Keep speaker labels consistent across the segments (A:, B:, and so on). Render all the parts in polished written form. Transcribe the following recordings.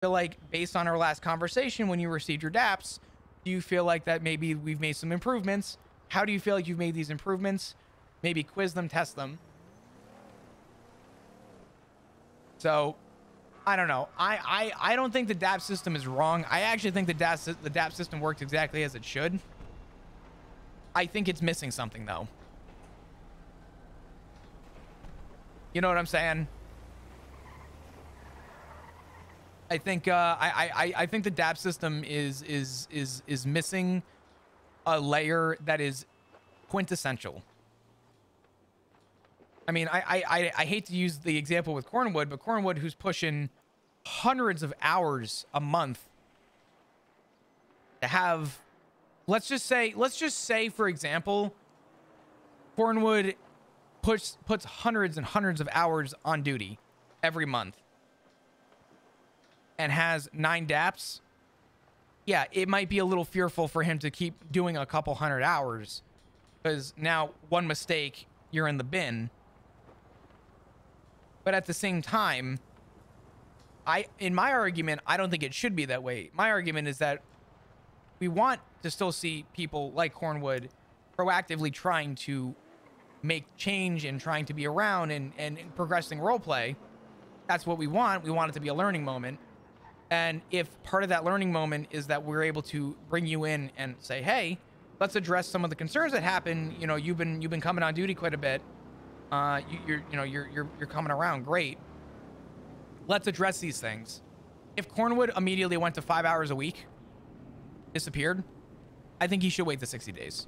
A: feel like, based on our last conversation when you received your DApps, do you feel like that maybe we've made some improvements? How do you feel like you've made these improvements? Maybe quiz them, test them. So I don't know. I don't think the DApp system is wrong. I actually think the DApp system works exactly as it should. I think it's missing something though. You know what I'm saying? I think I think the DApp system is missing a layer that is quintessential. I mean, I hate to use the example with Cornwood, but Cornwood, who's pushing hundreds of hours a month to have, let's just say, for example, Cornwood puts hundreds and hundreds of hours on duty every month and has 9 DApps. Yeah, it might be a little fearful for him to keep doing a couple hundred hours, because now one mistake, you're in the bin. But at the same time, in my argument, I don't think it should be that way. My argument is that we want to still see people like Cornwood proactively trying to make change and trying to be around and progressing roleplay. That's what we want. We want it to be a learning moment. And if part of that learning moment is that we're able to bring you in and say, hey, let's address some of the concerns that happen. You know, you've been coming on duty quite a bit. You're coming around. Great. Let's address these things. If Cornwood immediately went to 5 hours a week, disappeared, I think he should wait the 60 days.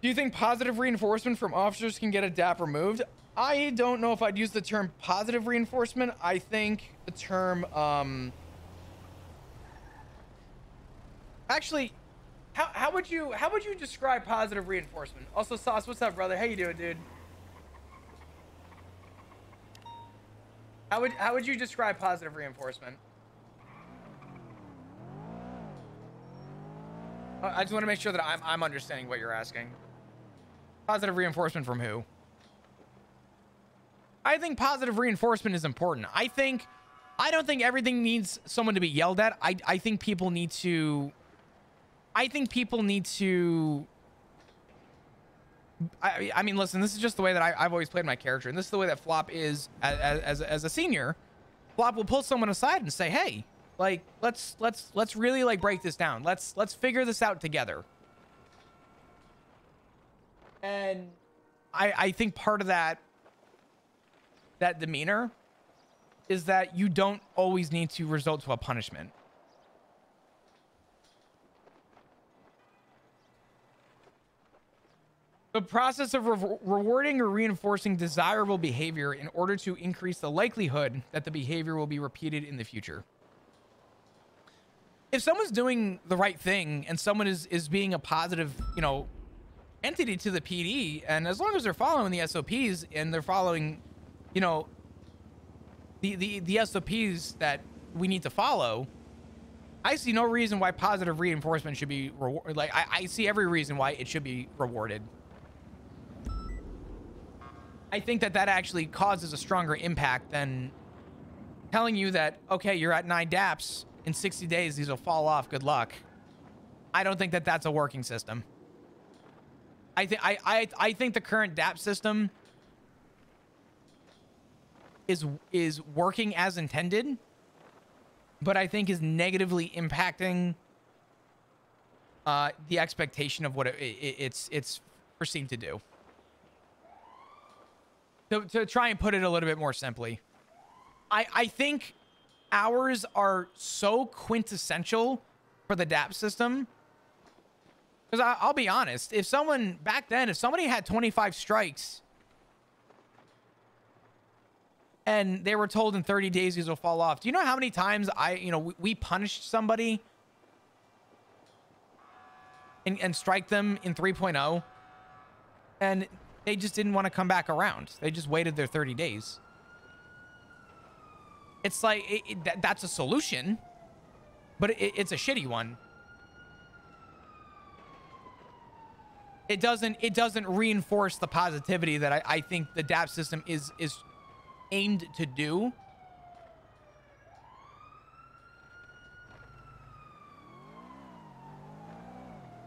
A: Do you think positive reinforcement from officers can get a DAP removed? I don't know if I'd use the term positive reinforcement. I think the term, actually, how would you describe positive reinforcement? Also, Sauce, what's up, brother? How you doing, dude? How would you describe positive reinforcement? I just want to make sure that I'm understanding what you're asking. Positive reinforcement from who? I think positive reinforcement is important. I don't think everything needs someone to be yelled at. I think people need to. I mean, listen, this is just the way that I've always played my character, and this is the way that Flop is as a senior. Flop will pull someone aside and say, hey, like, let's really, like, break this down. Let's figure this out together. And I think part of that demeanor is that you don't always need to resort to a punishment. The process of rewarding or reinforcing desirable behavior in order to increase the likelihood that the behavior will be repeated in the future. If someone's doing the right thing and someone is being a positive, you know, entity to the PD, and as long as they're following the SOPs and they're following, you know, the SOPs that we need to follow, I see no reason why positive reinforcement should be like, I see every reason why it should be rewarded. I think that actually causes a stronger impact than telling you that, okay, you're at 9 DApps, in 60 days these will fall off, good luck. I don't think that that's a working system. I think the current DAP system is working as intended, but I think is negatively impacting the expectation of what it's perceived to do. To try and put it a little bit more simply, I think hours are so quintessential for the DAP system. Because I'll be honest, if someone back then, if somebody had 25 strikes and they were told in 30 days these will fall off, do you know how many times we punished somebody and strike them in 3.0 and they just didn't want to come back around. They just waited their 30 days. It's like, that's a solution, but it's a shitty one. it doesn't reinforce the positivity that I think the DAP system is aimed to do.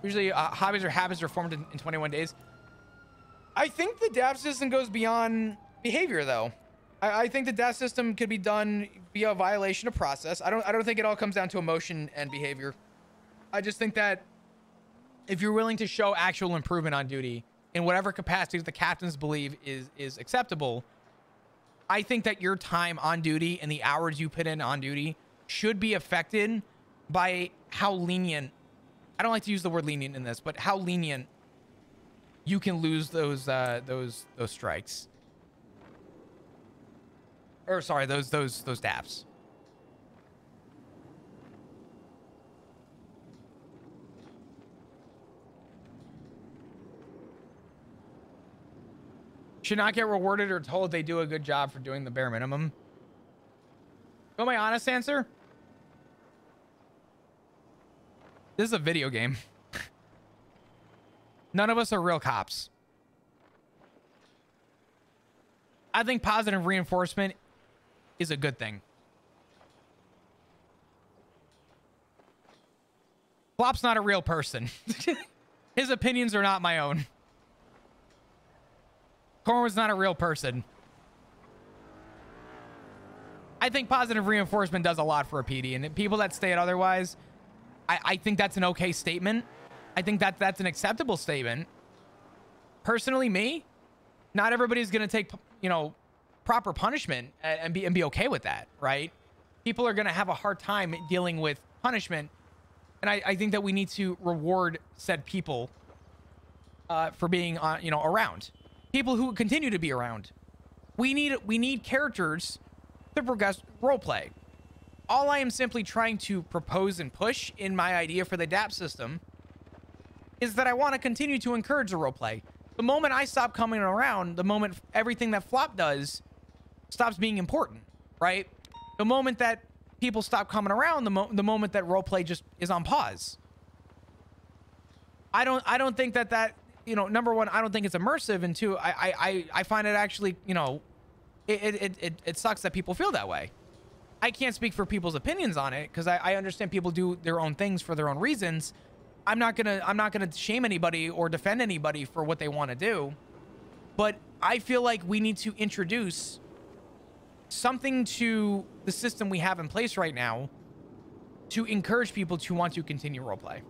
A: Usually hobbies or habits are formed in 21 days. I think the DAP system goes beyond behavior, though. I think the DAP system could be done via a violation of process. I don't think it all comes down to emotion and behavior. I just think that if you're willing to show actual improvement on duty in whatever capacity the captains believe is acceptable, I think that your time on duty and the hours you put in on duty should be affected by how lenient, I don't like to use the word lenient in this, but how lenient you can lose those strikes. Or sorry, those DAPs. Should not get rewarded or told they do a good job for doing the bare minimum. Go my honest answer. This is a video game. None of us are real cops. I think positive reinforcement is a good thing. Flop's not a real person. His opinions are not my own. Corwin's not a real person. I think positive reinforcement does a lot for a PD, and people that state otherwise, I think that's an okay statement. I think that's an acceptable statement. Personally, me, not everybody's gonna take, you know, proper punishment and be okay with that, right? People are gonna have a hard time dealing with punishment, and I think that we need to reward said people for being you know, around. People who continue to be around. We need characters to progress roleplay. All I am simply trying to propose and push in my idea for the DAP system is that I want to continue to encourage the roleplay. The moment I stop coming around, the moment everything that Flop does stops being important, right? The moment that people stop coming around, the moment that roleplay just is on pause. I don't think that you know, number one, I don't think it's immersive, and two, I find it actually, you know, it sucks that people feel that way. I can't speak for people's opinions on it because I understand people do their own things for their own reasons. I'm not gonna shame anybody or defend anybody for what they want to do, but I feel like we need to introduce something to the system we have in place right now to encourage people to want to continue roleplay.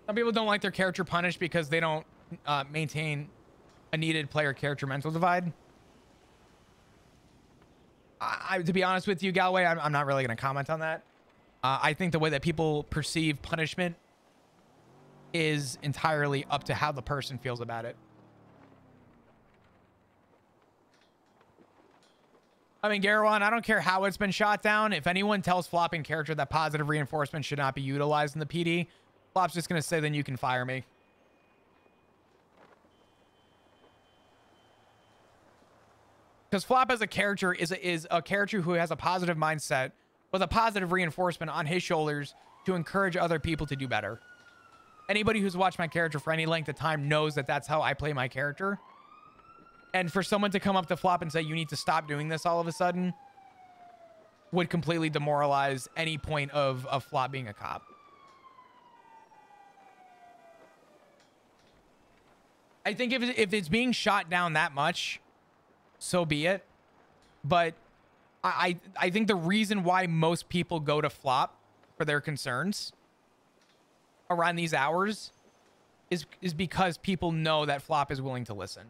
A: Some people don't like their character punished because they don't maintain a needed player-character mental divide. To be honest with you, Galway, I'm not really going to comment on that. I think the way that people perceive punishment is entirely up to how the person feels about it. I mean, Garawan, I don't care how it's been shot down. If anyone tells Flop in character that positive reinforcement should not be utilized in the PD, Flop's just going to say, then you can fire me. Because Flop as a character is a character who has a positive mindset with a positive reinforcement on his shoulders to encourage other people to do better. Anybody who's watched my character for any length of time knows that that's how I play my character. And for someone to come up to Flop and say, you need to stop doing this all of a sudden, would completely demoralize any point of Flop being a cop. I think if it's being shot down that much, so be it. But I think the reason why most people go to Flop for their concerns around these hours is because people know that Flop is willing to listen.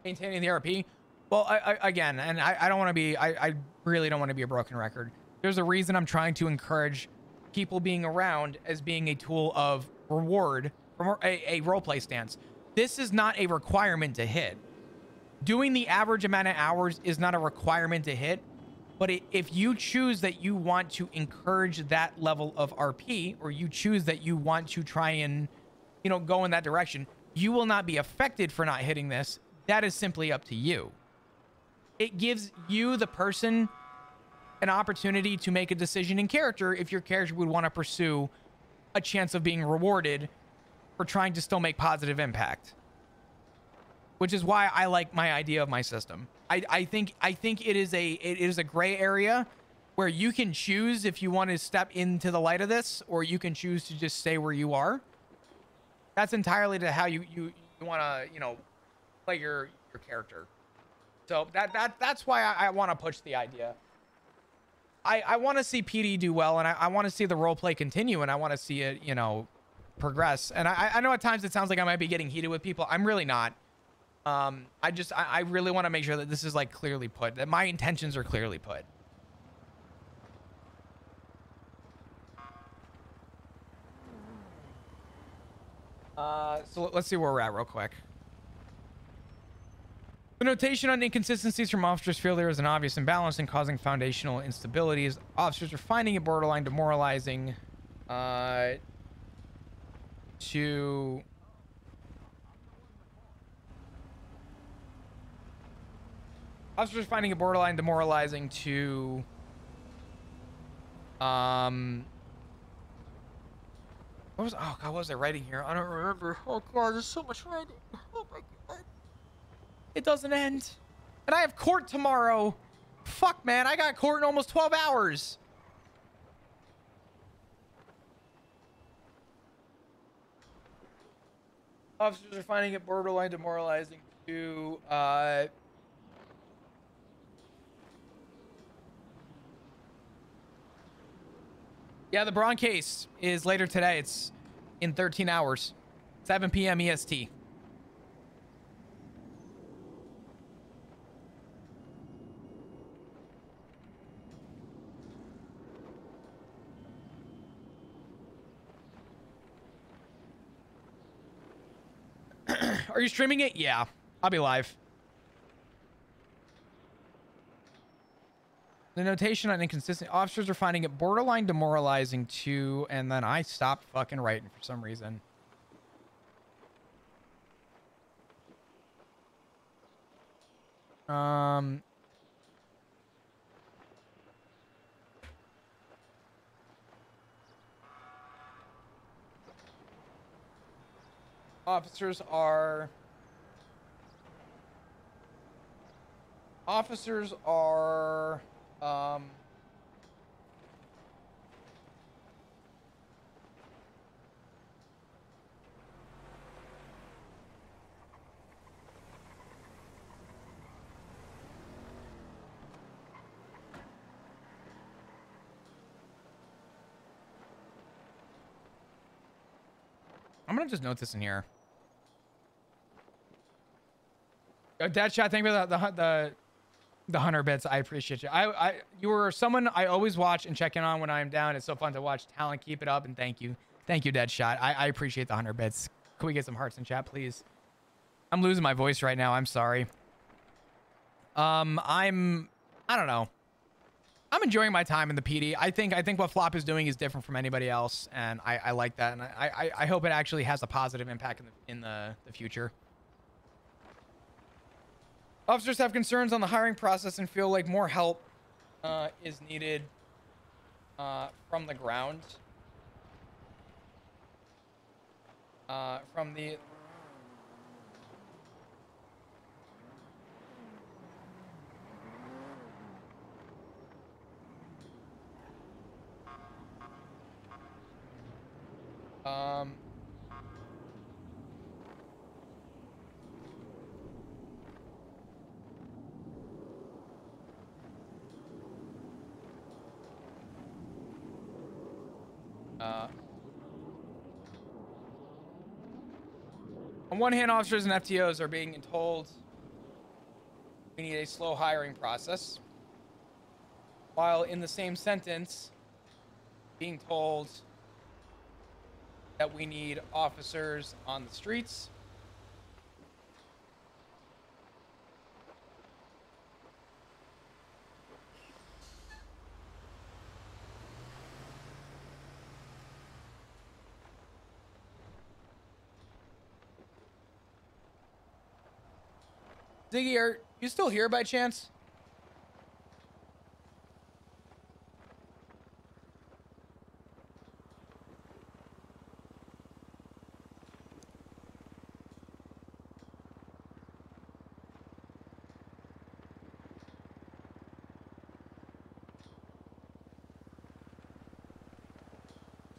A: Maintaining the RP. Well, again, and I don't want to be, I really don't want to be a broken record. There's a reason I'm trying to encourage people being around as being a tool of reward from a roleplay stance. This is not a requirement to hit. Doing the average amount of hours is not a requirement to hit, but if you choose that you want to encourage that level of RP, or you choose that you want to try and go in that direction. You will not be affected for not hitting this. That is simply up to you. It gives you, the person, an opportunity to make a decision in character if your character would want to pursue a chance of being rewarded for trying to still make positive impact. Which is why I like my idea of my system. I think it is a gray area where you can choose if you want to step into the light of this, or you can choose to just stay where you are. That's entirely to how you want to, play your character. So that's why I want to push the idea. I want to see PD do well, and I want to see the role play continue, and I want to see it, progress. And I know at times it sounds like I might be getting heated with people. I'm really not. I really want to make sure that this is like clearly put, that my intentions are clearly put. So let's see where we're at real quick. The notation on inconsistencies from officers feel there is an obvious imbalance in causing foundational instabilities. Officers are finding it borderline demoralizing to officers finding it borderline demoralizing to what was I writing here? I don't remember. Oh god, there's so much writing. Oh my god. It doesn't end. And I have court tomorrow. Fuck, man. I got court in almost 12 hours. Officers are finding it borderline demoralizing to yeah, the Braun case is later today. It's in 13 hours. 7 p.m. EST. Are you streaming it? Yeah, I'll be live. The notation on inconsistent officers are finding it borderline demoralizing too, and then I stopped fucking writing for some reason. Officers are I'm gonna just note this in here. Deadshot, thank you for the 100 bits. I appreciate you. You were someone I always watch and check in on when I'm down. It's so fun to watch talent. Keep it up, and thank you, Deadshot. I appreciate the 100 bits. Can we get some hearts in chat, please? I'm losing my voice right now. I'm sorry. I don't know. I'm enjoying my time in the PD. I think what Flop is doing is different from anybody else, and I like that, and I hope it actually has a positive impact in the future. Officers have concerns on the hiring process and feel like more help is needed from the ground. From the on one hand, officers and FTOs are being told we need a slow hiring process, while in the same sentence being told that we need officers on the streets. Ziggy, are you still here by chance?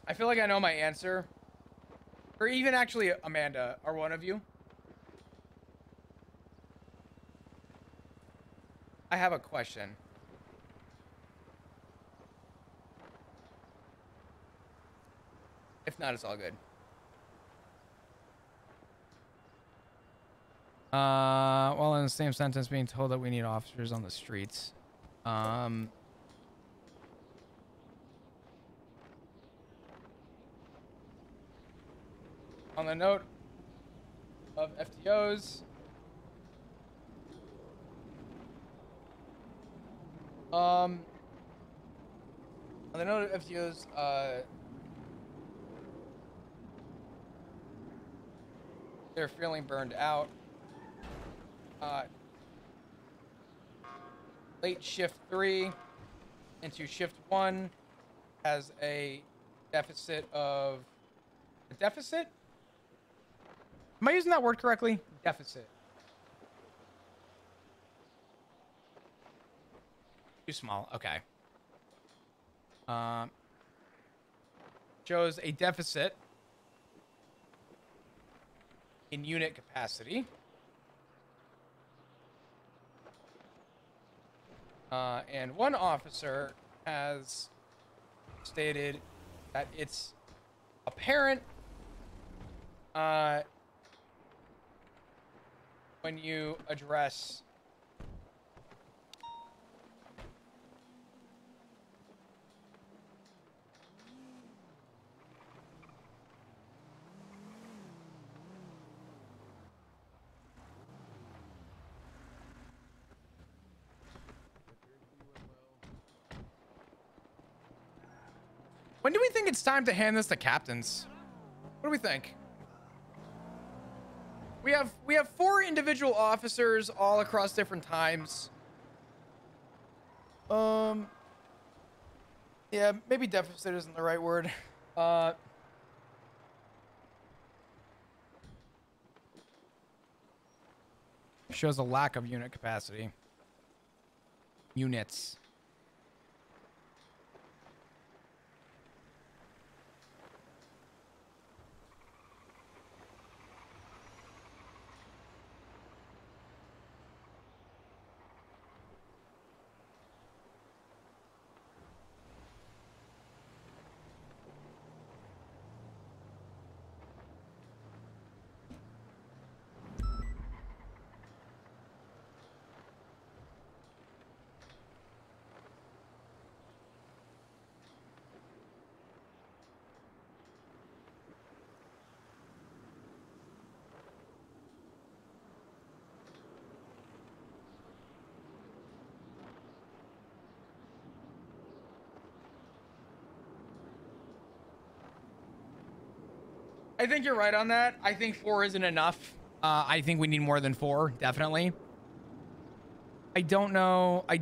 A: I feel like I know my answer. Or even actually Amanda, are one of you? I have a question. If not, it's all good. Well, in the same sentence, being told that we need officers on the streets. On the note of FTOs, on the note of FTOs, they're feeling burned out. Late shift 3 into shift 1 has a deficit of a deficit? Am I using that word correctly? Deficit. Too small. Okay. Shows a deficit in unit capacity. And one officer has stated that it's apparent when you address when do we think it's time to hand this to captains? What do we think? We have 4 individual officers all across different times. Yeah, maybe deficit isn't the right word. Shows a lack of unit capacity. Units. I think you're right on that. I think 4 isn't enough. I think we need more than 4, definitely. I don't know. I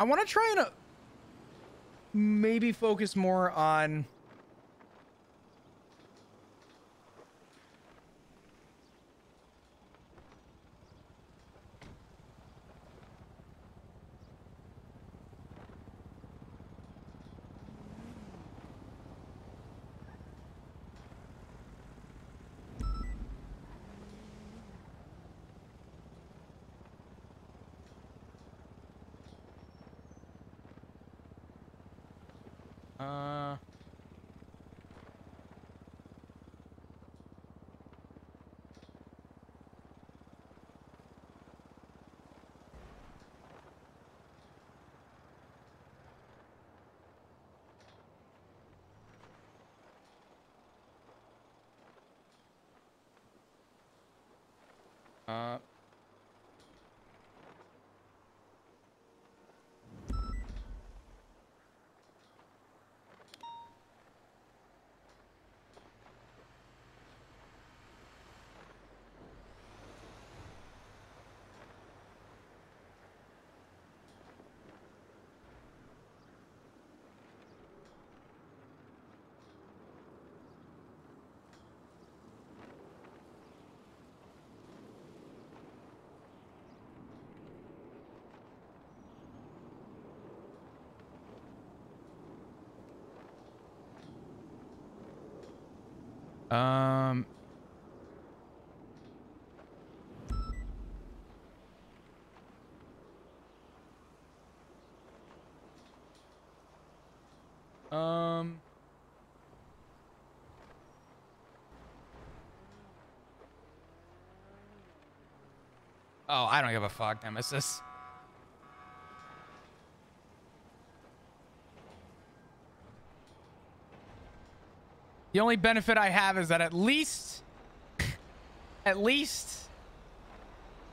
A: want to try and maybe focus more on uh Um. Um. Oh, I don't give a fuck, Nemesis. The only benefit I have is that at least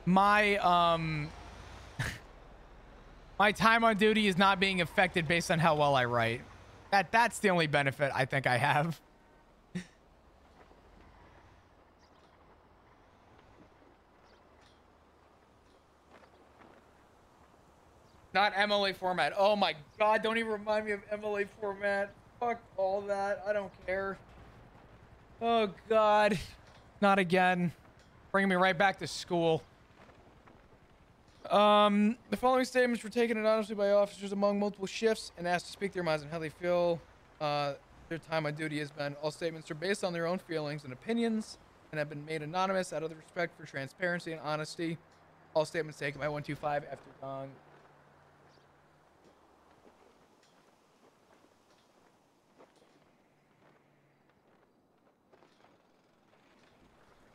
A: my my time on duty is not being affected based on how well I write. That's the only benefit I think I have. Not MLA format. Oh my god, don't even remind me of MLA format. Fuck all that. I don't care. Oh god. Not again. Bringing me right back to school. The following statements were taken anonymously by officers among multiple shifts and asked to speak their minds on how they feel their time on duty has been. All statements are based on their own feelings and opinions and have been made anonymous out of the respect for transparency and honesty. All statements taken by 125 after Gong.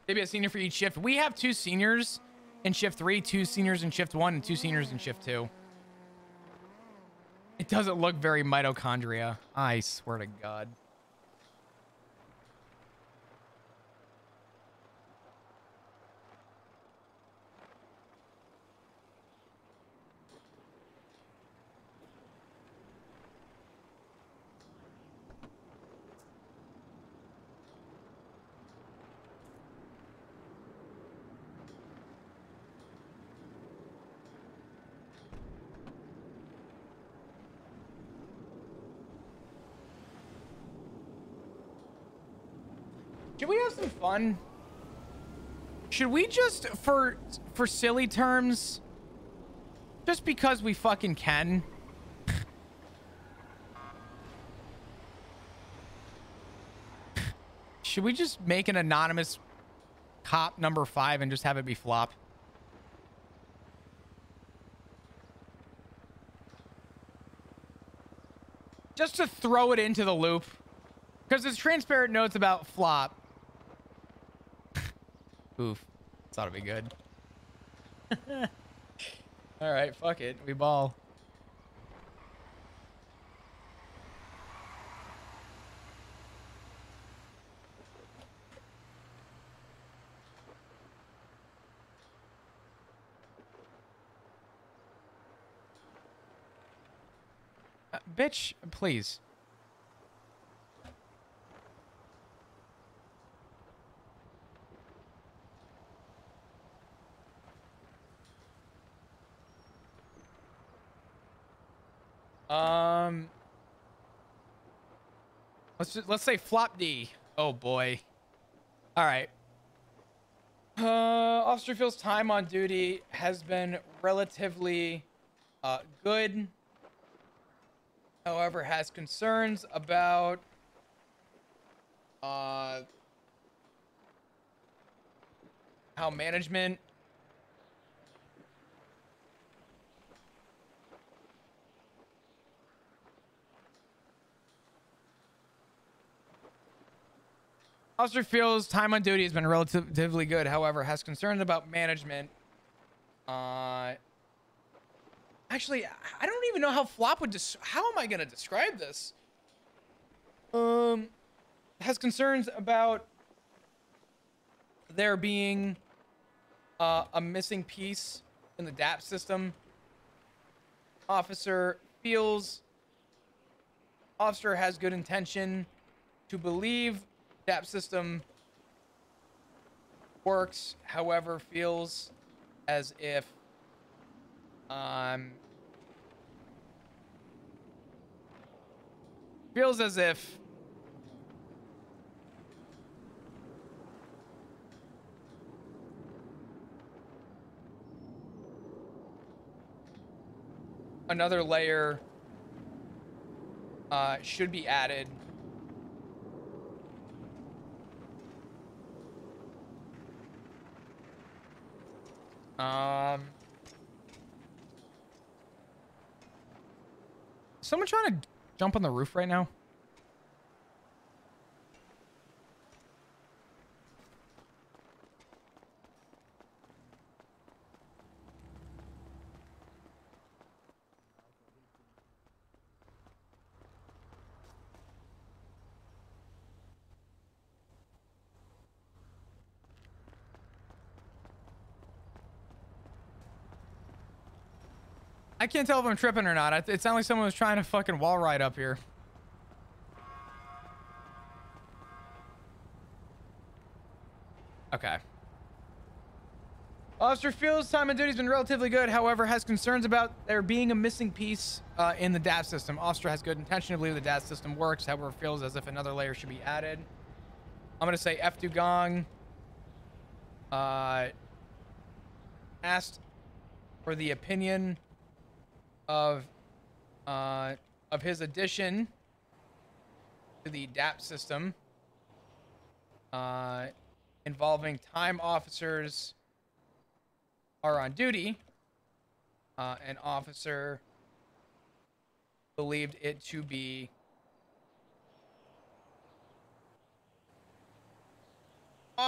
A: Maybe a senior for each shift. We have 2 seniors in shift 3, 2 seniors in shift 1, and 2 seniors in shift 2. It doesn't look very mitochondria. I swear to God. Should we have some fun? Should we just, for silly terms, just because we fucking can, should we just make an anonymous cop number 5 and just have it be flop? Just to throw it into the loop. Because there's transparent notes about flop. Oof. Thought it'd be good. All right, fuck it. We ball. Bitch, please. Let's say flop D. Oh boy. All right. Officer feels time on duty has been relatively good. However, has concerns about how management Officer feels time on duty has been relatively good, however, has concerns about management. Actually, I don't even know how flop would how am I gonna describe this? Has concerns about there being a missing piece in the DAP system. Officer has good intention to believe DAP system works, however, feels as if another layer should be added Someone trying to jump on the roof right now? I can't tell if I'm tripping or not. It sounded like someone was trying to fucking wall ride up here. Okay. Officer Fields' time on duty has been relatively good, however, has concerns about there being a missing piece in the DAS system. Officer has good intention to believe the DAS system works, however, feels as if another layer should be added. I'm going to say F. Dugong asked for the opinion of his addition to the DAP system involving time officers are on duty. An officer believed it to be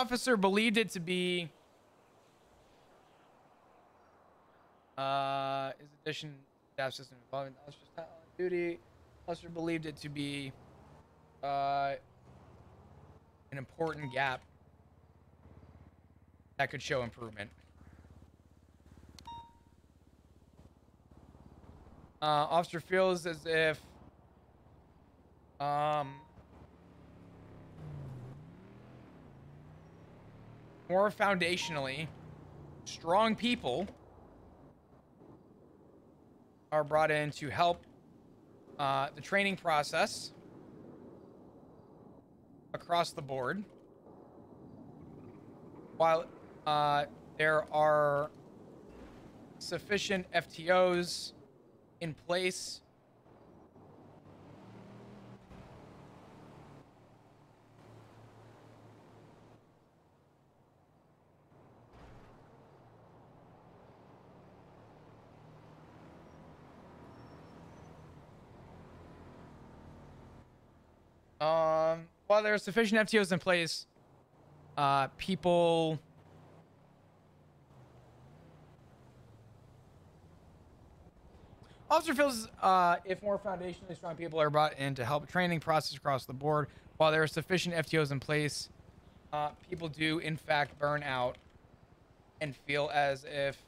A: his addition DAP system involving officers on duty. Officer believed it to be an important gap that could show improvement. Officer feels as if more foundationally strong people are brought in to help the training process across the board, while there are sufficient FTOs in place while there are sufficient FTOs in place, people Officer feels if more foundationally strong people are brought in to help training process across the board, while there are sufficient FTOs in place, people do in fact burn out and feels as if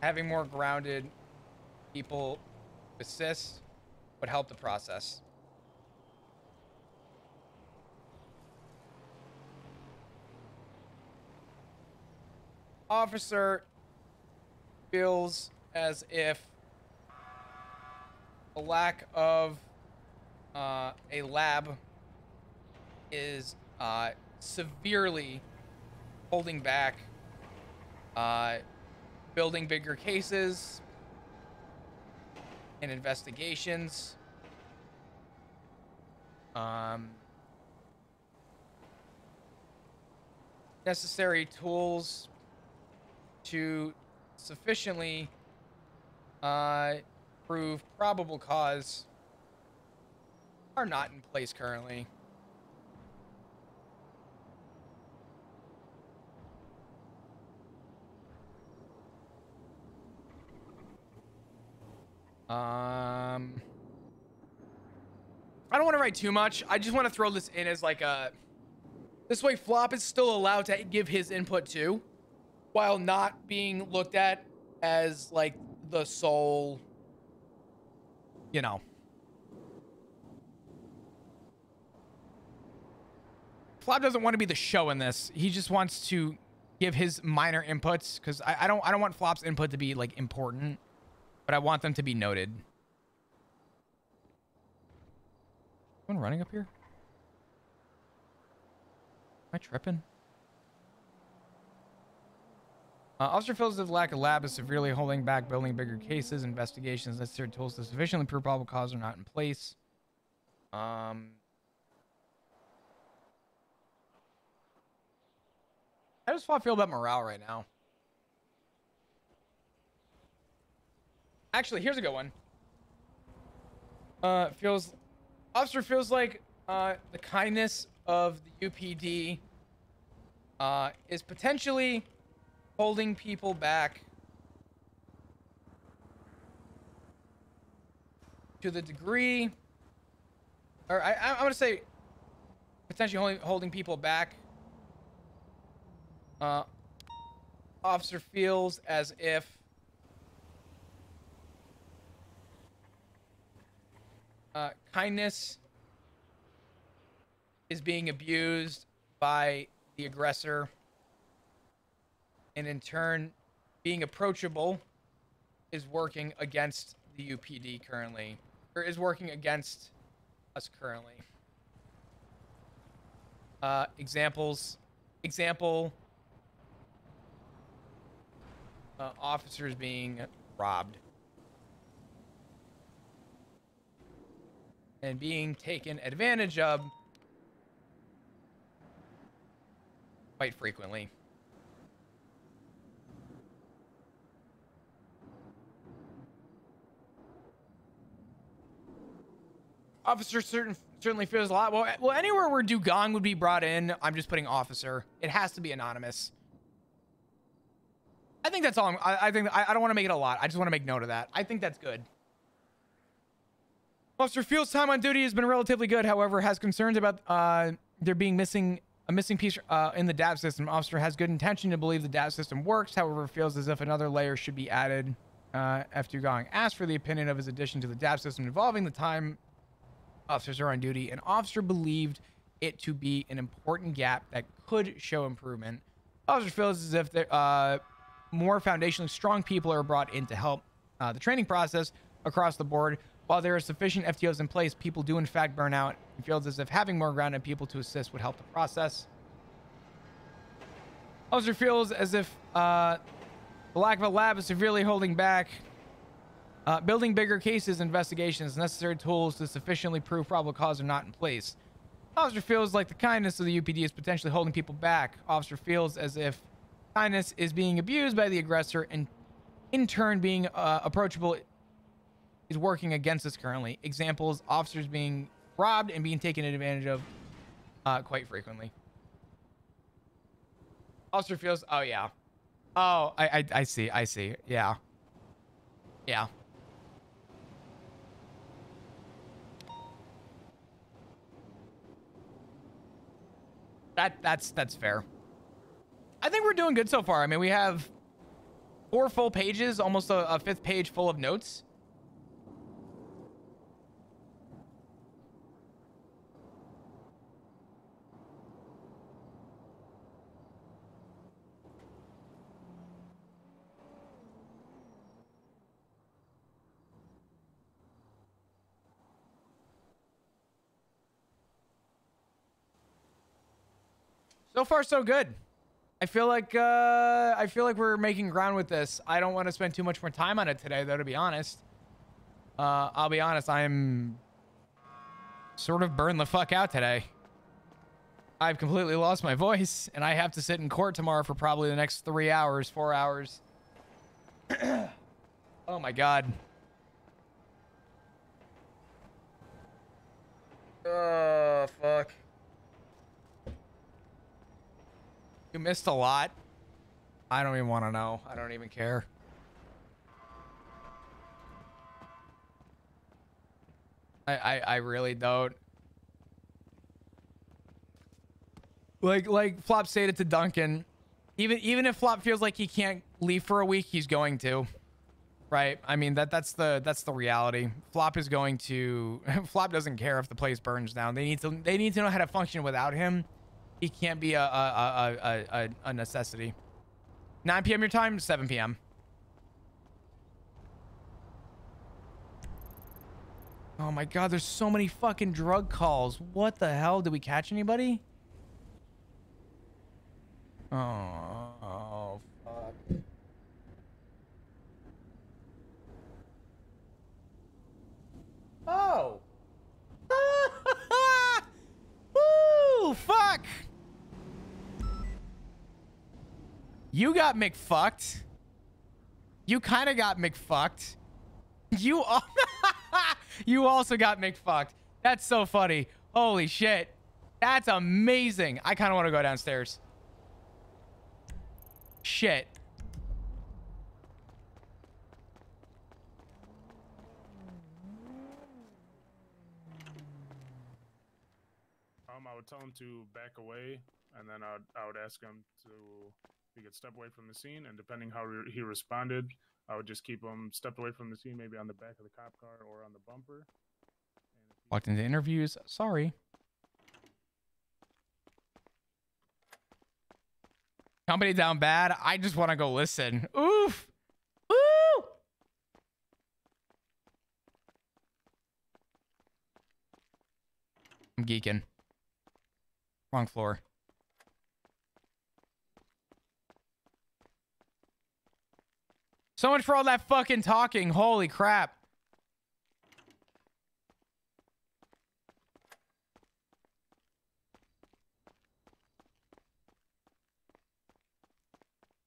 A: having more grounded people assist would help the process. Officer feels as if a lack of a lab is severely holding back building bigger cases and investigations. Necessary tools to sufficiently prove probable cause are not in place currently. I don't want to write too much. I just want to throw this in as like a... This way Flop is still allowed to give his input too, while not being looked at as like the sole, you know. Flop doesn't want to be the show in this. He just wants to give his minor inputs, because I don't want Flop's input to be like important, but I want them to be noted. Someone running up here? Am I tripping? Officer feels that the lack of lab is severely holding back building bigger cases. Investigations, necessary tools to sufficiently prove probable cause are not in place. How does Flop feel about morale right now? Actually, here's a good one. Officer feels like the kindness of the UPD is potentially holding people back to the degree, or I'm gonna say potentially holding people back. Officer feels as if kindness is being abused by the aggressor, and in turn, being approachable is working against the UPD currently, or is working against us currently. Example, officers being robbed and being taken advantage of quite frequently. Officer certainly feels a lot. Well, anywhere where Dugong would be brought in, I'm just putting officer. It has to be anonymous. I think that's all. I think I don't want to make it a lot. I just want to make note of that. I think that's good. Officer Field's time on duty has been relatively good. However, has concerns about there being a missing piece in the DAP system. Officer has good intention to believe the DAP system works. However, feels as if another layer should be added. F. Dugong asked for the opinion of his addition to the DAP system involving the time officers are on duty. An officer believed it to be an important gap that could show improvement. Officer feels as if more foundationally strong people are brought in to help the training process across the board. While there are sufficient FTOs in place, people do in fact burn out. It feels as if having more grounded people to assist would help the process. Officer feels as if the lack of a lab is severely holding back building bigger cases, investigations, necessary tools to sufficiently prove probable cause are not in place. Officer feels like the kindness of the UPD is potentially holding people back. Officer feels as if kindness is being abused by the aggressor, and in turn being approachable is working against us currently. Examples, officers being robbed and being taken advantage of quite frequently. Officer feels, oh yeah. Oh, I see. Yeah. Yeah. That's fair. I think we're doing good so far. I mean, we have 4 full pages, almost a 5th page full of notes. So far, so good. I feel like we're making ground with this. I don't want to spend too much more time on it today, though, to be honest. I'll be honest, I'm sort of burned the fuck out today. I've completely lost my voice, and I have to sit in court tomorrow for probably the next 3 hours, 4 hours. Oh my god. Oh, fuck. You missed a lot. I don't even want to know. I don't even care. I really don't. Like Flop stated to Duncan, even if Flop feels like he can't leave for a week, he's going to. Right? I mean, that's the reality. Flop is going to Flop doesn't care if the place burns down. They need to know how to function without him. He can't be a necessity. 9 p.m. your time, 7 p.m. Oh my god, there's so many fucking drug calls. What the hell? Did we catch anybody? Oh, fuck. Oh. Woo, fuck. You got McFucked. You kind of got McFucked. You you also got McFucked. That's so funny. Holy shit. That's amazing. I kind of want to go downstairs. Shit.
B: I would tell him to back away, and then I would ask him to he could step away from the scene, and depending how he responded, I would just keep him stepped away from the scene, maybe on the back of the cop car or on the bumper.
A: Walked into interviews. Sorry. Company down bad. I just want to go listen. Oof. Woo. I'm geeking. Wrong floor. So much for all that fucking talking. Holy crap.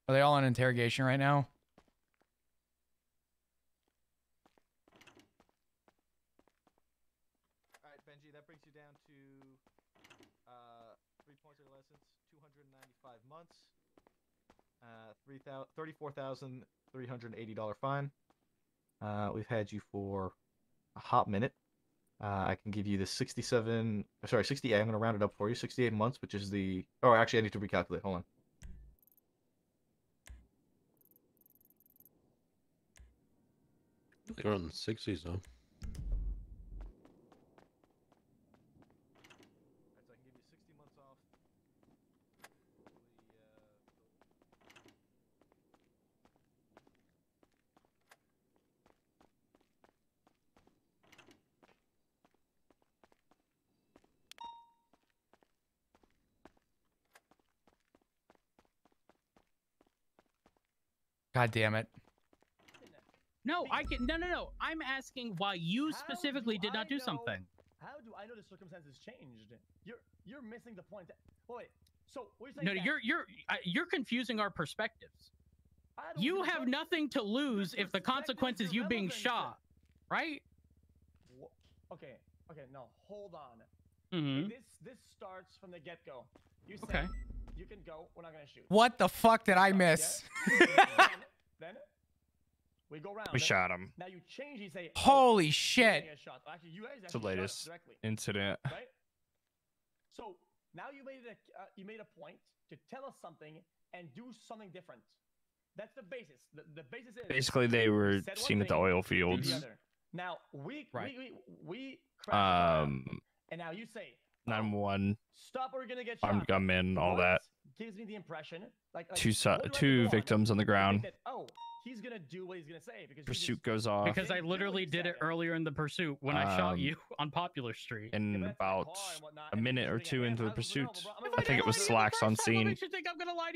A: Are they all in interrogation right now?
C: All right, Benji, that brings you down to 3 points of lessons, 295 months, $34,380 fine. We've had you for a hot minute. I can give you the 68. I'm going to round it up for you. 68 months, which is the... Oh, actually, I need to recalculate. Hold on.
D: You're on the 60s, though.
C: So I can give you 60 months off.
A: God damn it.
E: No, I can. No. I'm asking why you specifically did not do something.
F: How do I know the circumstances changed? You're missing the point. Wait. So what you're saying?
E: No, you're confusing our perspectives. You have nothing to lose if the consequence is you being shot, right?
F: Okay. No, hold on.
E: Mm-hmm.
F: This starts from the get-go. You say
E: okay.
F: You can go. We're not gonna shoot.
A: What the fuck did I miss?
F: Yeah? then we go around.
G: We shot him.
F: Now you change. You say,
A: holy shit.
F: Actually, you guys
G: It's the latest incident.
F: Right? So now you made a point to tell us something and do something different. That's the basis. The basis is
G: basically they were seen at the oil fields.
F: Now we and now you say
G: 911.
F: Stop or you're gonna get shot.
G: Armed gunmen, all that.
F: Gives me the impression like
G: two victims on the ground.
F: Oh, he's gonna do what he's gonna say because
G: Pursuit goes off.
E: Because I literally did it earlier in the pursuit when I shot you on Popular Street.
G: And about a minute or two into the pursuit, I think it was Slacks on scene.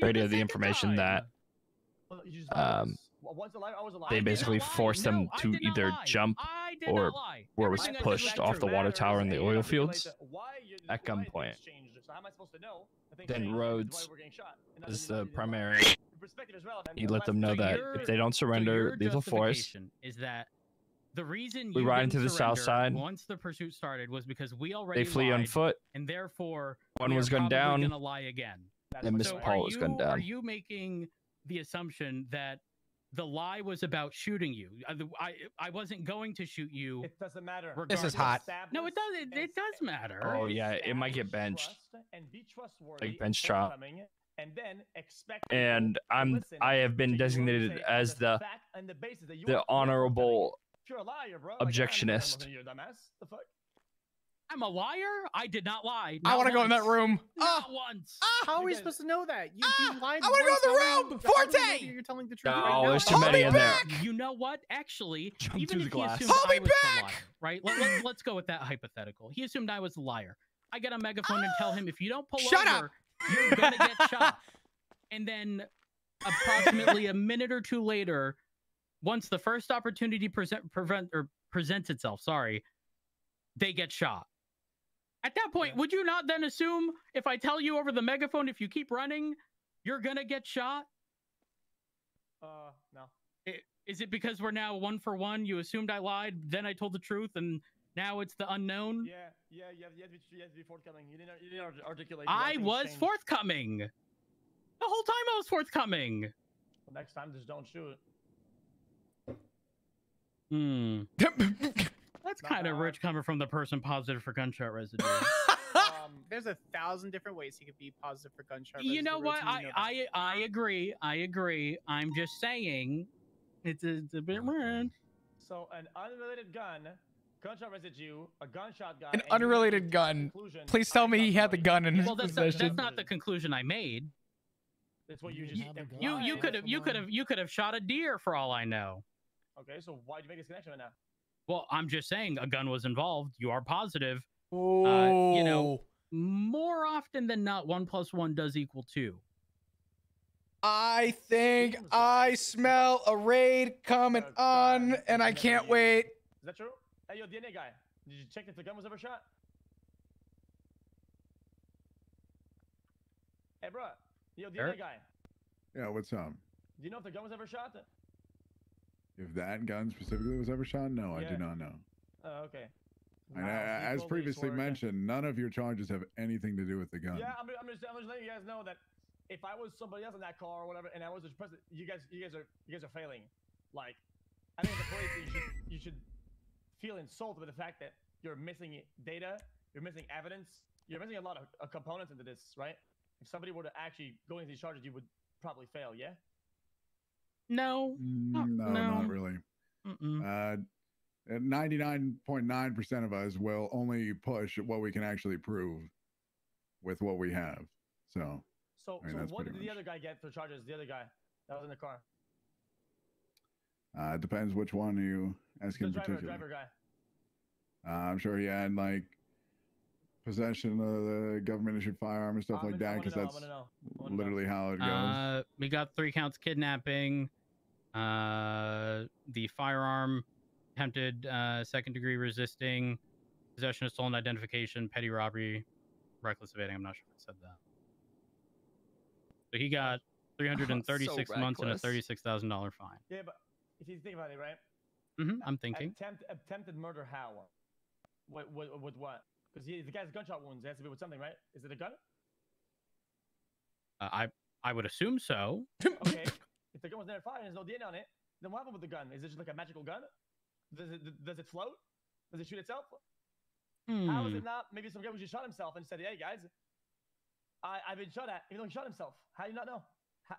G: Radio the information that they basically forced them to either jump or was pushed off the water tower in the oil fields at gunpoint. Then Rhodes is the primary. He let them know that if they don't surrender, lethal force.
E: Is that the reason
G: we ride into the south side
E: once the pursuit started was because we already
G: they flee on foot,
E: and therefore
G: one was gunned down,
E: gonna lie again.
G: And Miss Paul was gunned down.
E: Are you making the assumption that the lie was about shooting you? I wasn't going to shoot you.
F: It doesn't matter.
A: This is hot.
E: No, it does. It does matter.
G: Oh yeah, it might get benched. Like bench trial. And I have been designated as the honorable objectionist.
E: I'm a liar? I did not lie.
A: I want to go in that room.
E: Not once.
H: How are we supposed to know that? You lied.
A: I want to go in the room. Forte.
H: You're telling the truth.
G: No, there's too many in there.
E: You know what? Actually,
G: Jump
E: even
G: through
E: if
G: the
E: he
G: glass.
E: assumed
A: Hold
E: I
A: me
E: was the
A: back!
E: liar, right? Let's go with that hypothetical. He assumed I was the liar. I get a megaphone and tell him, if you don't pull over, you're gonna get shot. And then, approximately a minute or two later, once the first opportunity presents itself, they get shot. At that point, would you not then assume if I tell you over the megaphone, if you keep running, you're gonna get shot?
F: No.
E: Is it because we're now 1 for 1? You assumed I lied, then I told the truth, and now it's the unknown?
F: Yeah, you have to be forthcoming. You didn't articulate.
E: I was forthcoming. The whole time I was forthcoming.
F: Well, next time, just don't shoot.
E: That's kind of rich coming from the person positive for gunshot residue.
H: There's 1,000 different ways he could be positive for gunshot residue.
E: You know what? I agree. I agree. I'm just saying it's a bit weird.
F: So an unrelated gun, gunshot residue, a gunshot gun.
A: An unrelated gun. Please tell me he had the gun in his possession.
E: That's not the conclusion I made.
F: That's what you just.
E: You could have shot a deer for all I know.
F: Okay, so why'd you make this connection right now?
E: Well, I'm just saying a gun was involved. You are positive.
A: Oh.
E: You know, more often than not, 1 + 1 does equal 2.
A: I think I smell a raid coming on, and I can't wait.
F: Is that true? Hey, yo, DNA guy, did you check if the gun was ever shot? Hey, bro, yo, DNA guy.
D: Yeah, what's up?
F: Do you know if the gun was ever shot?
D: If that gun specifically was ever shot, no, I do not know.
F: Oh, okay.
D: And as previously mentioned, none of your charges have anything to do with the gun.
F: Yeah, I'm just letting you guys know that if I was somebody else in that car or whatever, and I was the president, you guys are failing. Like, I think as a police, you should feel insulted with the fact that you're missing data, you're missing evidence, you're missing a lot of components into this, right? If somebody were to actually go into these charges, you would probably fail. Yeah.
E: No.
D: No, not really. 99.9% of us will only push what we can actually prove with what we have. So
F: what did the other guy get for charges? The other guy that was in the car.
D: It depends which one you ask in particular.
F: Driver guy.
D: I'm sure he had like possession of the government issued firearm and stuff like that, because that's literally how it goes.
E: We got 3 counts kidnapping. The firearm, attempted 2nd-degree resisting, possession of stolen identification, petty robbery, reckless evading. I'm not sure if I said that. So he got 336 months and a $36,000 fine.
F: Yeah, but if you think about it, right?
E: I'm thinking.
F: Attempted murder how? With what? Because the guy's gunshot wounds. It has to be with something, right? Is it a gun?
E: I would assume so.
F: Okay. If the gun was never fired and there's no DNA on it, then what happened with the gun? Is it just like a magical gun? Does it float? Does it shoot itself? How is it not? Maybe some guy who just shot himself and said, "Hey guys, I've been shot at," even though he shot himself. How do you not know?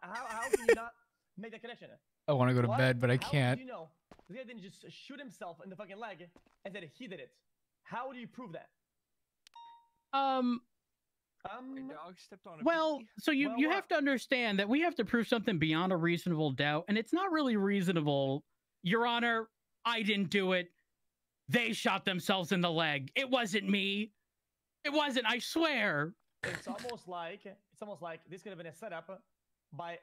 F: How can you not make that connection?
A: I want to go to bed, but I can't.
F: How do you know? The guy didn't just shoot himself in the fucking leg and said he did it. How do you prove that?
E: Well, so you have to understand that we have to prove something beyond a reasonable doubt, and it's not really reasonable. Your Honor, I didn't do it. They shot themselves in the leg. It wasn't me. It wasn't, I swear.
F: It's almost like this could have been a setup by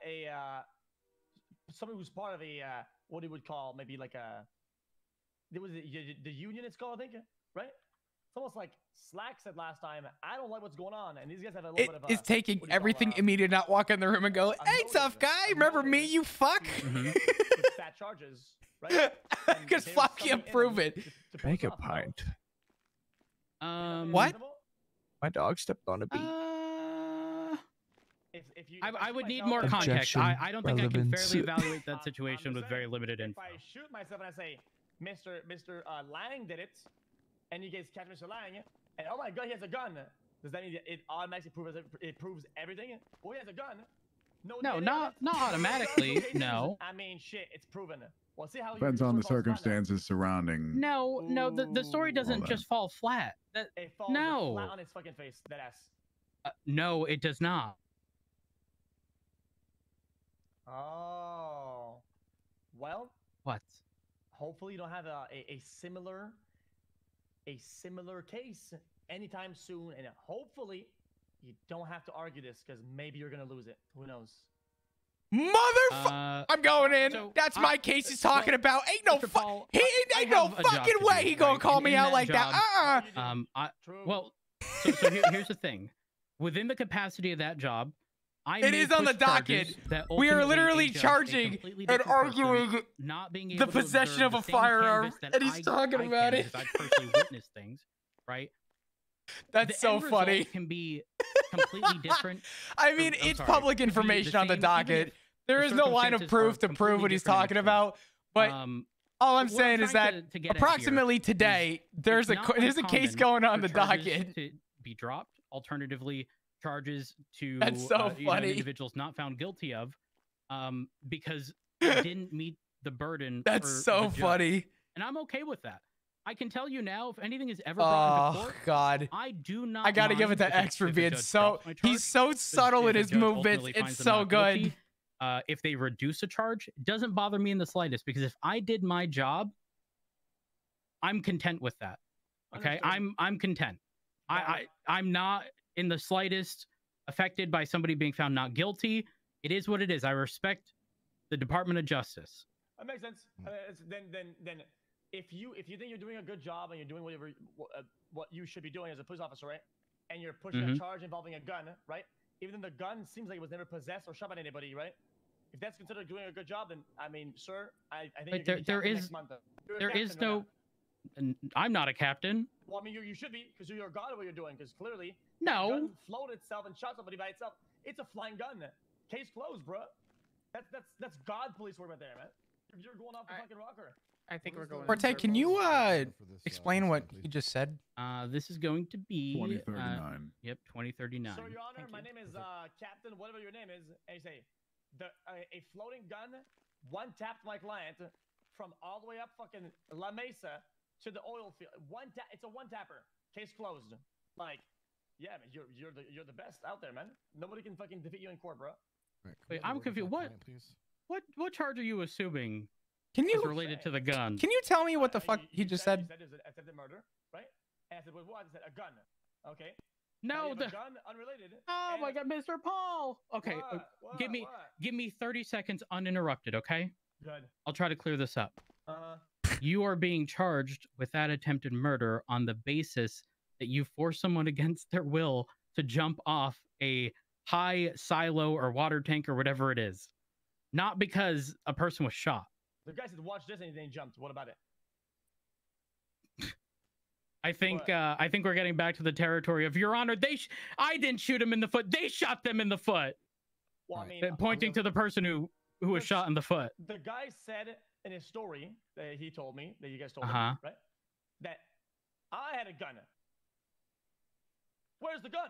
F: somebody who's part of a what you would call maybe like there was the union, it's called, I think, right? It's almost like Slack said last time, I don't like what's going on, and these guys have a little bit of
A: it's taking everything in me to not walk in the room and go, "Hey, tough guy, remember me, you fuck?"
F: Fat charges, right?
A: Because fuck you, prove it.
G: Make a pint.
A: What?
G: My dog stepped on a bee.
E: I would need more context. I don't think I can fairly evaluate that situation with very limited info.
F: If I shoot myself and I say, Mr. Lang did it, and you guys catch Mr. Lang, and oh my god, he has a gun, does that mean that it automatically proves everything? Oh, he has a gun.
E: No, not automatically. No.
F: I mean, shit, it's proven. Well, see how
D: depends on the circumstances surrounding.
E: No, the story doesn't just fall flat.
F: It falls flat on its fucking face. That ass.
E: No, it does not.
F: Oh. Well.
E: What?
F: Hopefully you don't have a similar case anytime soon, and hopefully you don't have to argue this, because maybe you're gonna lose it. Who knows?
A: Motherfucker! I'm going in. So that's my case he's talking about. Ain't no ain't no fucking way he gonna call me out like that.
E: Well, so here's the thing. Within the capacity of that job,
A: It is on the docket. We are literally charging and arguing
E: not being able
A: the possession of a firearm, and he's talking about it.
E: I personally witnessed things, right?
A: That's so funny.
E: Can be completely different.
A: I mean, it's public information on the docket. There is no line of proof to prove what he's talking about, but all I'm saying is that approximately today, there's a case going on the docket.
E: To be dropped. Alternatively, charges to individuals not found guilty of, because they didn't meet the burden.
A: That's so funny,
E: and I'm okay with that. I can tell you now, if anything is ever brought into court,
A: God,
E: I do not.
A: I gotta give it to X for being so. He's so subtle in his movements. It's so good.
E: Guilty, if they reduce a charge, it doesn't bother me in the slightest, because if I did my job, I'm content with that. Okay, I'm content. I'm not in the slightest affected by somebody being found not guilty. It is what it is. I respect the Department of Justice.
F: That makes sense. Then if you think you're doing a good job and you're doing whatever what you should be doing as a police officer, right? And you're pushing a charge involving a gun, right? Even though the gun seems like it was never possessed or shot by anybody, right? If that's considered doing a good job, then I mean, sir, I think
E: there is no. I'm not a captain.
F: Well, I mean, you should be, because you're a god at what you're doing. Because clearly,
E: no,
F: the gun floated itself and shot somebody by itself. It's a flying gun. Case closed, bro. That's god police work right there, man. You're going off the fucking rocker.
H: I think we're going.
A: Forte, can you explain what he just said?
E: This is going to be
D: 2039.
E: Yep, 2039.
F: So, Your Honor, my name is Captain, whatever your name is, and you say a floating gun one tapped my client from all the way up fucking La Mesa to the oil field. It's a one tapper. Case closed. Like, yeah, man, you're the best out there, man. Nobody can fucking defeat you in court, bro.
E: Wait, I'm confused. What charge are you assuming?
A: Can you
E: related to the gun?
A: Can you tell me what the fuck he just said?
F: He said it was attempted murder, right? And I said, what? I said a gun. Okay.
E: No, the
F: gun unrelated.
E: Oh my God, Mr. Paul. Okay, give me 30 seconds uninterrupted, okay?
F: Good.
E: I'll try to clear this up. You are being charged with that attempted murder on the basis that you forced someone against their will to jump off a high silo or water tank or whatever it is, not because a person was shot.
F: The guy said, "Watch this," and he jumped. What about it?
E: I think we're getting back to the territory of, Your Honor, I didn't shoot him in the foot. They shot them in the foot.
F: Well, I mean,
E: pointing to the person who was shot in the foot.
F: The guy said in his story that he told me, that you guys told me, right? That I had a gun. Where's the gun?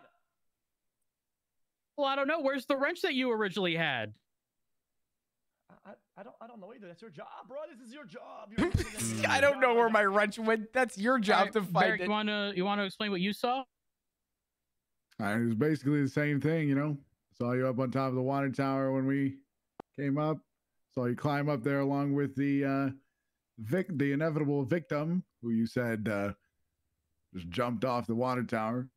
E: Well, I don't know. Where's the wrench that you originally had?
F: I don't know either. That's your job, bro. This is your job.
A: I don't know where my wrench went. That's your job to find
E: Derek,
A: it.
E: You want to explain what you saw?
D: It was basically the same thing, you know. Saw you up on top of the water tower when we came up. Saw you climb up there along with the inevitable victim, who you said just jumped off the water tower.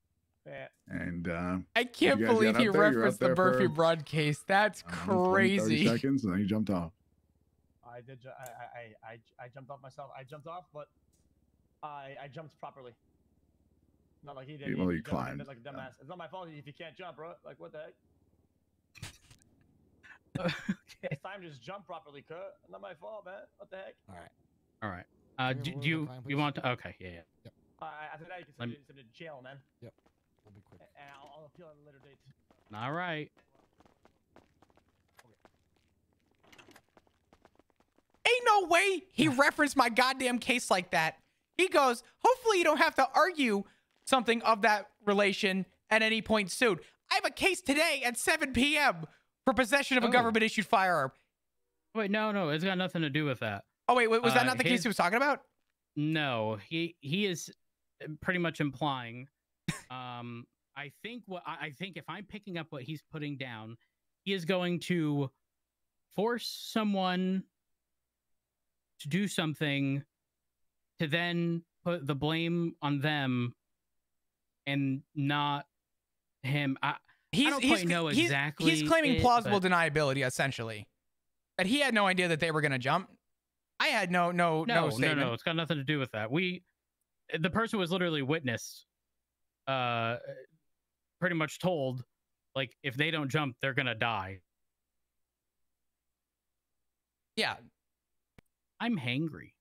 F: Yeah.
D: And
A: I can't believe he referenced the Murphy Broad case. That's crazy.
D: 30 seconds, and then he jumped off.
F: I did. I jumped off myself. I jumped off, but I jumped properly. Not like he did.
D: Well, he climbed.
F: Like a dumbass. Yeah. It's not my fault if you can't jump, bro. Like, what the heck?
E: Okay.
F: It's time to just jump properly, Kurt. Not my fault, man. What the heck?
E: All right. Do you want to? Okay. Yeah.
I: Yep.
F: After that, you can send it to jail, man.
I: Yep. We'll be quick.
F: And I'll appeal at a later date.
E: All right.
A: Ain't no way he referenced my goddamn case like that. He goes, hopefully you don't have to argue something of that relation at any point soon. I have a case today at 7 p.m. for possession of a government-issued firearm.
E: Wait, no. It's got nothing to do with that.
A: Oh, wait, was that not the case he was talking about?
E: No, he is pretty much implying. I think if I'm picking up what he's putting down, he is going to force someone to do something to then put the blame on them and not him. I don't quite know exactly.
A: He's claiming plausible deniability, essentially. That he had no idea that they were going to jump. I had no statement.
E: No. It's got nothing to do with that. The person was literally witnessed, pretty much told Like, if they don't jump, they're gonna die.
A: Yeah.
E: I'm hangry.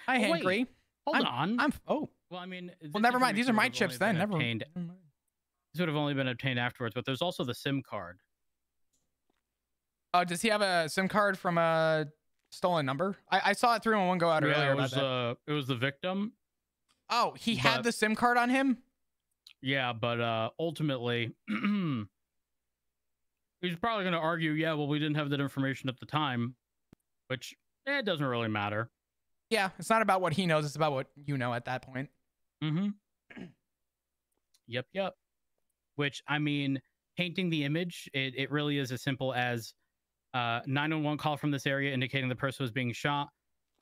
A: Hi,
E: Oh, wait.
A: hangry.
E: Hold on.
A: Oh.
E: Well, I mean,
A: Well, never mind. These are my chips then. Never mind.
E: These would have only been obtained afterwards, but there's also the SIM card.
A: Oh, does he have a SIM card from a stolen number? I saw it 311 go out earlier about that.
E: It was the victim.
A: Oh, he had the SIM card on him?
E: Yeah, but ultimately, he's probably going to argue, yeah, well, we didn't have that information at the time, which it doesn't really matter.
A: Yeah, it's not about what he knows. It's about what you know at that point.
E: Mm-hmm. Yep. Which, I mean, painting the image, it really is as simple as 911 call from this area indicating the person was being shot,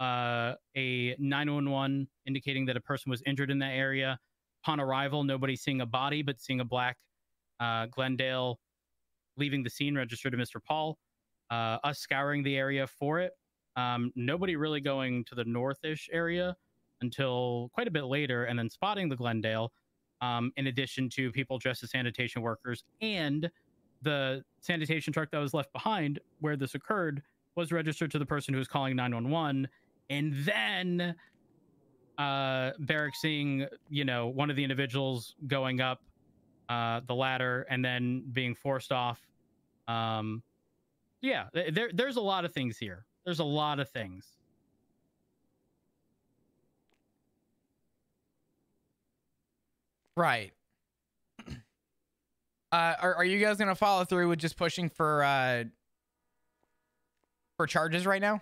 E: a 911 indicating that a person was injured in that area. Upon arrival, nobody seeing a body, but seeing a black Glendale leaving the scene registered to Mr. Paul. Us scouring the area for it. Nobody really going to the northish area until quite a bit later, and then spotting the Glendale, in addition to people dressed as sanitation workers, and the sanitation truck that was left behind where this occurred was registered to the person who was calling 911, and then Barrick seeing, one of the individuals going up the ladder and then being forced off. Yeah, there's a lot of things here. There's a lot of things.
A: Right. Are you guys gonna follow through with just pushing for charges right now?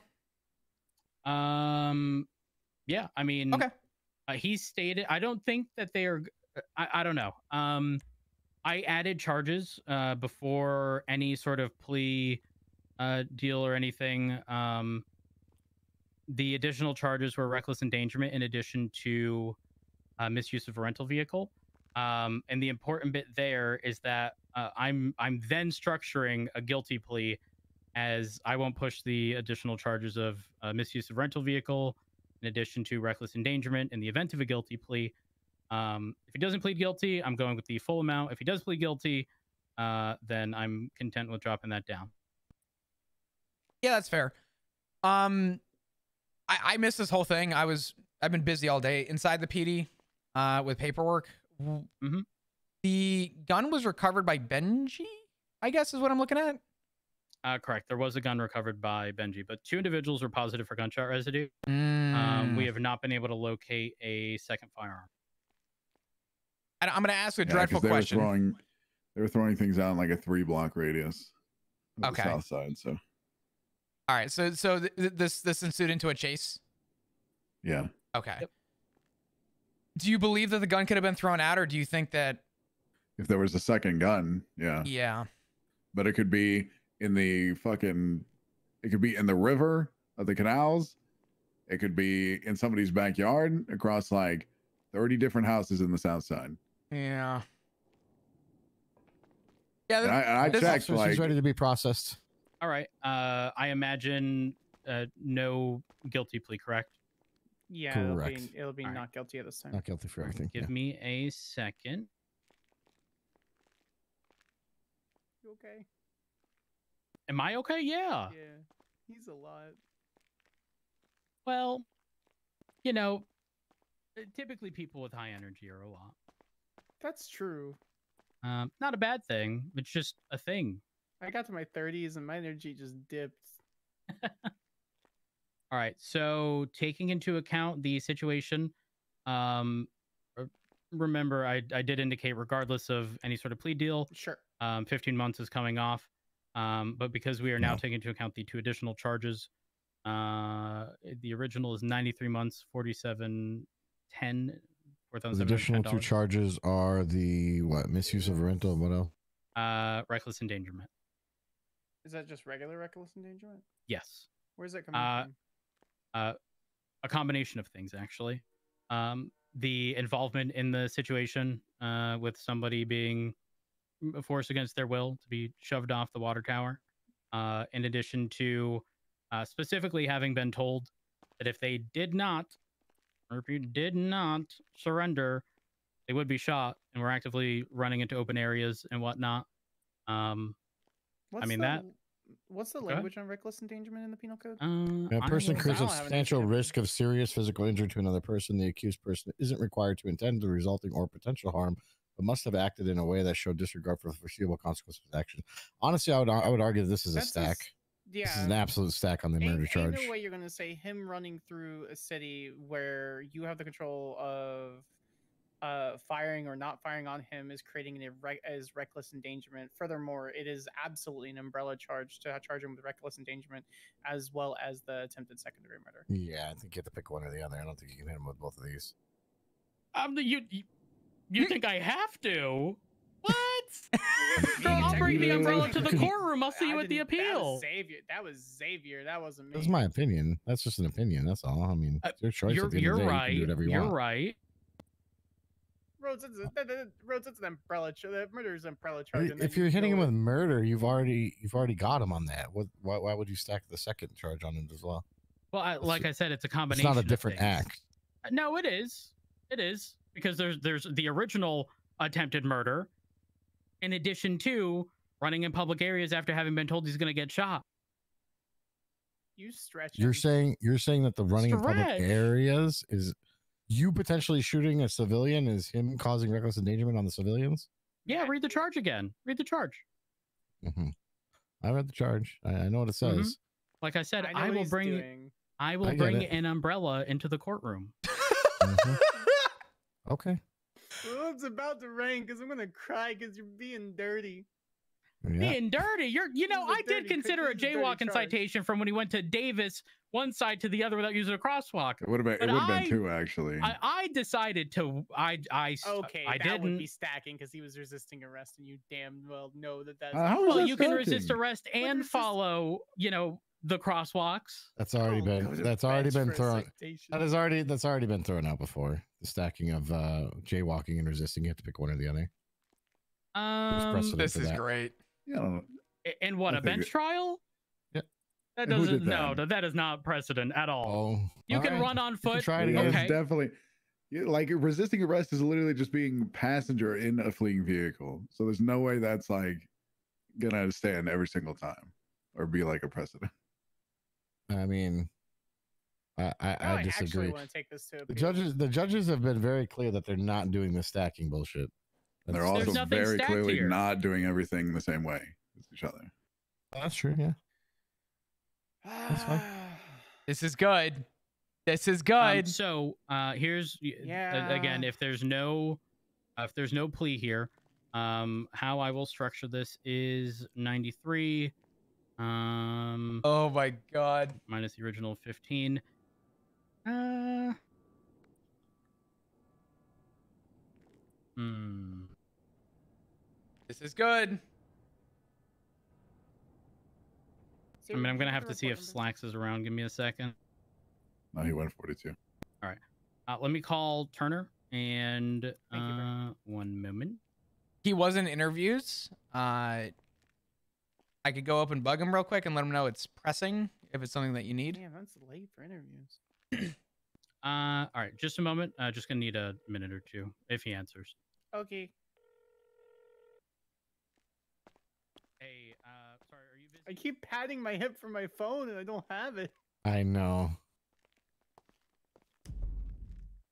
E: Yeah, I mean,
A: okay.
E: He stated, I don't think that they are. I don't know. I added charges before any sort of plea deal or anything. The additional charges were reckless endangerment in addition to misuse of a rental vehicle. And the important bit there is that I'm then structuring a guilty plea, as I won't push the additional charges of misuse of rental vehicle in addition to reckless endangerment in the event of a guilty plea. If he doesn't plead guilty, I'm going with the full amount. If he does plead guilty, then I'm content with dropping that down.
A: Yeah, that's fair. I missed this whole thing. I've been busy all day inside the PD with paperwork.
E: Mm-hmm.
A: The gun was recovered by Benji, I guess is what I'm looking at.
E: Correct. There was a gun recovered by Benji, but 2 individuals were positive for gunshot residue. We have not been able to locate a second firearm.
A: And I'm going to ask a dreadful question.
D: They were throwing things out in like a 3-block radius.
A: Okay.
D: The south side. So.
A: All right. So this ensued into a chase.
D: Yeah.
A: Okay.
E: Yep.
A: Do you believe that the gun could have been thrown out, or do you think that
D: if there was a second gun, yeah.
A: Yeah.
D: But it could be in the river of the canals. It could be in somebody's backyard across like 30 different houses in the south side.
A: Yeah. Yeah.
D: And I checked.
I: Like, he's ready to be processed.
E: All right. I imagine no guilty plea, correct?
H: Yeah,
I: correct.
H: It'll be not guilty at this time.
I: Not guilty for everything.
E: Give me a second.
H: You okay?
E: Am I okay? Yeah.
H: Yeah. He's a lot.
E: Well, typically people with high energy are a lot.
H: That's true.
E: Not a bad thing. It's just a thing.
H: I got to my 30s and my energy just dipped.
E: All right. So taking into account the situation, remember I did indicate regardless of any sort of plea deal,
H: Sure.
E: 15 months is coming off. But because we are now taking into account the 2 additional charges, the original is 93 months, 47.10.
I: The additional 2 charges are the misuse of rental and what else?
E: Reckless endangerment.
H: Is that just regular reckless endangerment?
E: Yes.
H: Where's that coming from?
E: A combination of things, actually. The involvement in the situation with somebody being forced against their will to be shoved off the water tower, in addition to specifically having been told that if they did not surrender, they would be shot, and we're actively running into open areas and whatnot.
H: What's the language on reckless endangerment in the penal code?
I: A person creates a substantial risk of serious physical injury to another person. The accused person isn't required to intend the resulting or potential harm, but must have acted in a way that showed disregard for the foreseeable consequences of his action. Honestly, I would argue this is a stack. This is an absolute stack on the murder charge.
H: Ain't no way you're going to say him running through a city where you have the control of firing or not firing on him is creating as reckless endangerment. Furthermore, it is absolutely an umbrella charge to charge him with reckless endangerment as well as the attempted second-degree murder.
I: Yeah, I think you have to pick one or the other. I don't think you can hit him with both of these.
E: You think I have to? What? I'll bring the umbrella to the courtroom. I'll see you at the appeal.
H: That was Xavier. That wasn't me.
I: That's my opinion. That's just an opinion. That's all. I mean, it's your choice.
E: You're right. You can do whatever you want. You're right.
H: Rhodes, it's an umbrella charge. The murder's umbrella charge.
I: If you're hitting him with murder, you've already got him on that. Why would you stack the second charge on him as well?
E: Well, like I said, it's a combination.
I: It's not a different act.
E: No, it is. It is because there's the original attempted murder, in addition to running in public areas after having been told he's going to get shot.
H: You stretch.
I: You're saying that the running in public areas is you potentially shooting a civilian is him causing reckless endangerment on the civilians?
E: Yeah, read the charge again. Read the charge.
I: I read the charge. I know what it says.
E: Like I said, I will bring an umbrella into the courtroom.
I: Okay.
H: Well, it's about to rain because I'm gonna cry because you're being dirty.
E: Yeah. Being dirty. I did consider a jaywalking citation from when he went to Davis one side to the other without using a crosswalk.
D: It would have been two, actually.
E: I decided to. I didn't.
H: Would be stacking because he was resisting arrest, and you damn well know that's.
E: Well, you can resist arrest and follow. The crosswalks.
I: That's already been thrown. That's already been thrown out before. The stacking of jaywalking and resisting. You have to pick one or the other.
A: This is great.
D: Yeah.
E: And what, a bench trial?
I: Yeah.
E: That doesn't. That is not precedent at all.
I: Oh,
E: you can run on foot.
I: Try it again.
D: It's definitely. Like resisting arrest is literally just being passenger in a fleeing vehicle. So there's no way that's like gonna stand every single time or be like a precedent.
I: I mean, I disagree.
H: Want to take this to
I: the judges have been very clear that they're not doing the stacking bullshit.
D: They're also very clearly not doing everything the same way as each other.
I: That's true. Yeah. That's fine.
A: This is good. This is good.
E: So here's again, if there's no plea here, how I will structure this is 93.
A: Oh my God.
E: Minus the original 15.
A: This is good.
E: I mean, I'm gonna have to see if Slacks is around. Give me a second.
D: No, he went 42.
E: All right. Let me call Turner and 1 moment.
A: He was in interviews. I could go up and bug him real quick and let him know it's pressing if it's something that you need.
H: Yeah, that's late for interviews.
E: All right, just a moment. Just gonna need a minute or two if he answers.
H: Okay.
E: Hey, sorry, are you busy?
H: I keep patting my hip for my phone and I don't have it.
I: I know.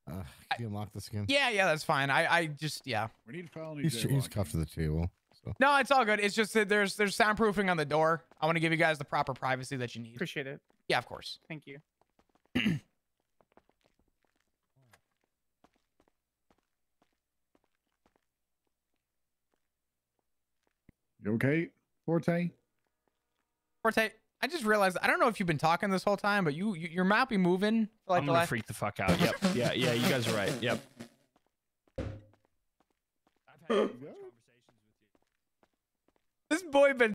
I: Can you unlock this again?
A: Yeah, that's fine. I just
D: We need felony.
I: He's cuffed to the table. So.
A: No, it's all good. It's just that there's soundproofing on the door. I want to give you guys the proper privacy that you need.
H: Appreciate it.
A: Yeah, of course.
H: Thank you.
D: You okay, Forte?
A: Forte, I just realized I don't know if you've been talking this whole time, but your mouth be moving.
G: I'm gonna freak the fuck out. Yep. Yeah. You guys are right. Yep. I've had conversations with you.
A: This boy been